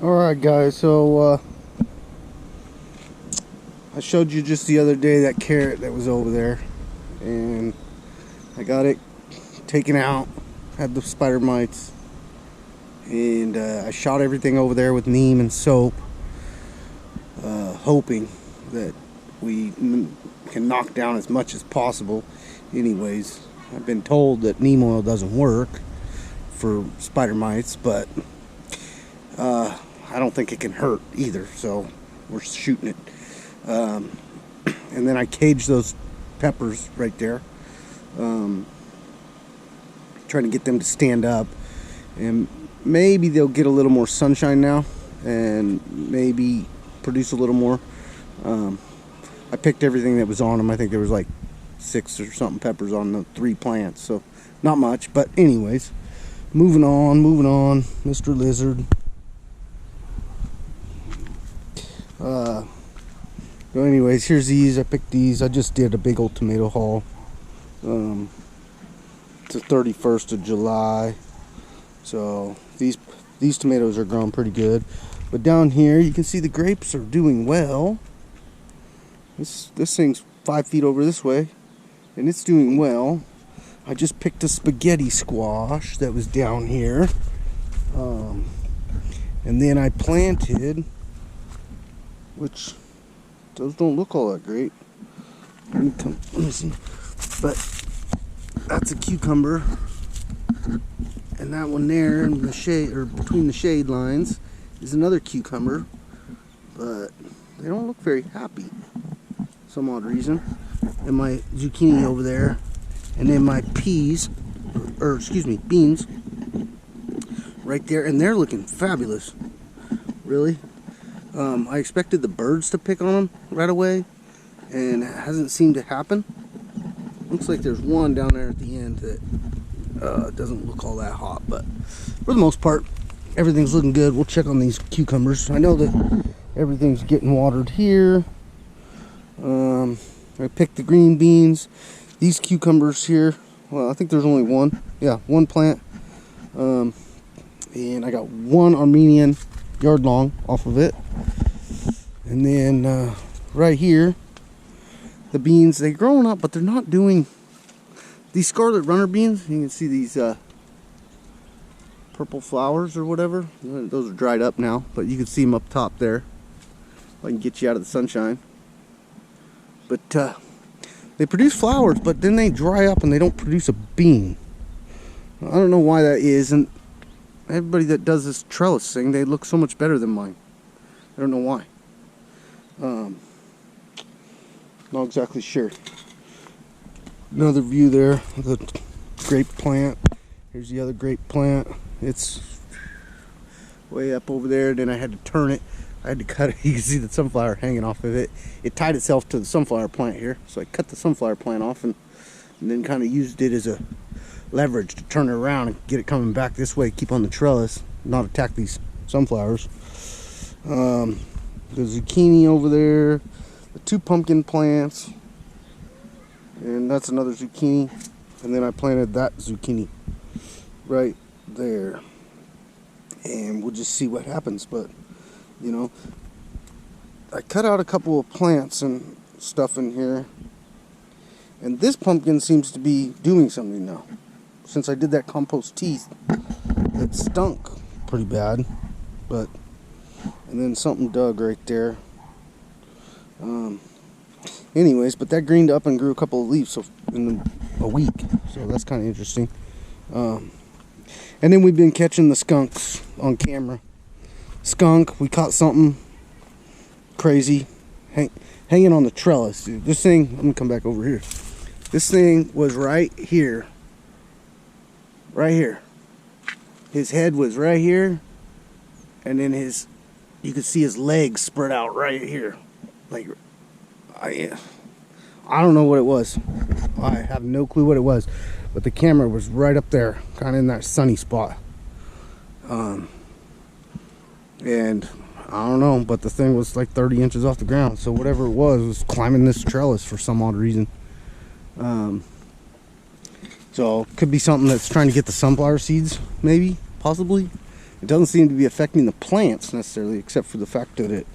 Alright guys, so I showed you just the other day that carrot that was over there, and I got it taken out, had the spider mites, and I shot everything over there with neem and soap, hoping that we can knock down as much as possible. Anyways, I've been told that neem oil doesn't work for spider mites, but I don't think it can hurt either, so we're shooting it. And then I caged those peppers right there, trying to get them to stand up, and maybe they'll get a little more sunshine now and maybe produce a little more. I picked everything that was on them. I think there was like 6 or something peppers on the 3 plants, so not much. But anyways, moving on, Mr. Lizard. So anyways, here's these. I picked these. I just did a big old tomato haul. It's the 31st of July. So these tomatoes are growing pretty good. But down here you can see the grapes are doing well. This thing's 5 feet over this way, and it's doing well. I just picked a spaghetti squash that was down here. And then I planted, which those don't look all that great. Let me see. But that's a cucumber, and that one there in the shade, or between the shade lines, is another cucumber. But they don't look very happy, some odd reason. And my zucchini over there, and then my peas, or excuse me, beans, right there, and they're looking fabulous. Really. I expected the birds to pick on them right away, and it hasn't seemed to happen. Looks like there's one down there at the end that doesn't look all that hot, but for the most part, everything's looking good. We'll check on these cucumbers. I know that everything's getting watered here. I picked the green beans. These cucumbers here, well, I think there's only one. Yeah, one plant. And I got one Armenian yard long off of it. And then right here, the beans, they're growing up, but they're not doing these scarlet runner beans. You can see these purple flowers or whatever. Those are dried up now, but you can see them up top there. If I can get you out of the sunshine. But they produce flowers, but then they dry up and they don't produce a bean. I don't know why that is, and everybody that does this trellis thing, they look so much better than mine. I don't know why. Not exactly sure. Another view there, the grape plant. Here's the other grape plant. It's way up over there. Then I had to turn it. I had to cut it. You can see the sunflower hanging off of it. It tied itself to the sunflower plant here. So I cut the sunflower plant off and then kind of used it as a leverage to turn it around and get it coming back this way. Keep on the trellis, not attack these sunflowers. The zucchini over there, the 2 pumpkin plants, and that's another zucchini. And then I planted that zucchini right there, and we'll just see what happens. But you know, I cut out a couple of plants and stuff in here, and this pumpkin seems to be doing something now. Since I did that compost tea, it stunk pretty bad, but and then something dug right there. Anyways, but that greened up and grew a couple of leaves in a week, so that's kind of interesting. And then we've been catching the skunks on camera. Skunk, we caught something crazy hanging on the trellis. Dude, this thing, I'm gonna come back over here. This thing was right here. Right here. His head was right here, and then you could see his legs spread out right here. Like, I don't know what it was. I have no clue what it was, but the camera was right up there, kind of in that sunny spot. And I don't know, but the thing was like 30 inches off the ground, so whatever it was climbing this trellis for some odd reason. So it could be something that's trying to get the sunflower seeds, maybe, possibly. It doesn't seem to be affecting the plants necessarily, except for the fact that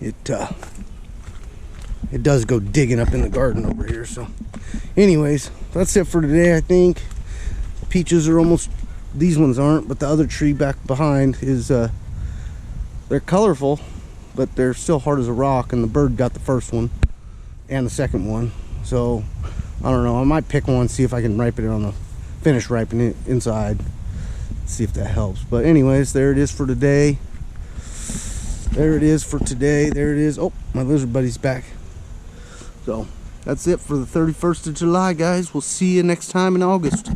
it does go digging up in the garden over here. So anyways, that's it for today. I think peaches are almost, these ones aren't, but the other tree back behind is they're colorful, but they're still hard as a rock, and the bird got the first one and the second one. So I don't know, I might pick one, see if I can ripen it on the, finish ripening it inside, see if that helps. But anyways, there it is for today. There it is for today. There it is. Oh, my lizard buddy's back. So that's it for the 31st of July, guys. We'll see you next time in August.